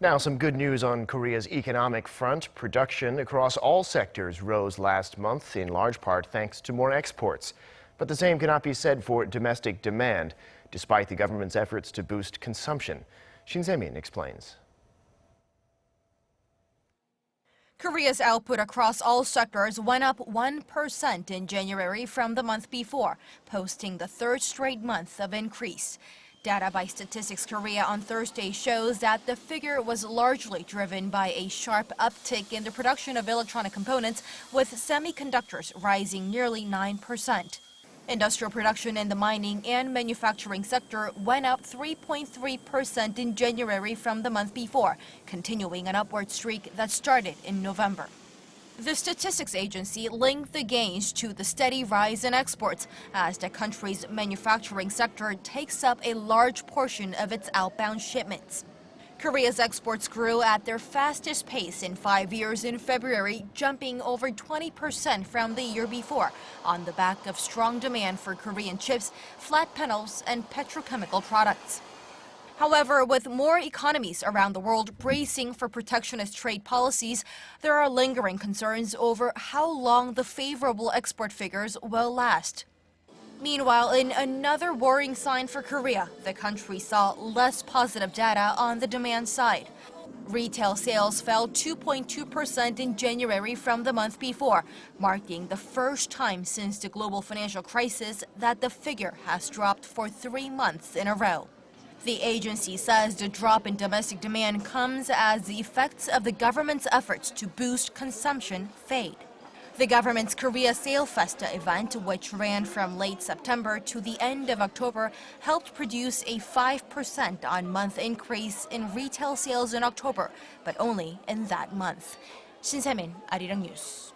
Now, some good news on Korea's economic front. Production across all sectors rose last month, in large part thanks to more exports. But the same cannot be said for domestic demand, despite the government's efforts to boost consumption. Shin Se-min explains. Korea's output across all sectors went up 1% in January from the month before, posting the third straight month of increase. Data by Statistics Korea on Thursday shows that the figure was largely driven by a sharp uptick in the production of electronic components, with semiconductors rising nearly 9%. Industrial production in the mining and manufacturing sector went up 3.3% in January from the month before, continuing an upward streak that started in November. The statistics agency linked the gains to the steady rise in exports, as the country's manufacturing sector takes up a large portion of its outbound shipments. Korea's exports grew at their fastest pace in 5 years in February, jumping over 20% from the year before, on the back of strong demand for Korean chips, flat panels, and petrochemical products. However, with more economies around the world bracing for protectionist trade policies, there are lingering concerns over how long the favorable export figures will last. Meanwhile, in another worrying sign for Korea, the country saw less positive data on the demand side. Retail sales fell 2.2% in January from the month before, marking the first time since the global financial crisis that the figure has dropped for 3 months in a row. The agency says the drop in domestic demand comes as the effects of the government's efforts to boost consumption fade. The government's Korea Sale Festa event, which ran from late September to the end of October, helped produce a 5% on-month increase in retail sales in October, but only in that month. Shin Se-min, Arirang News.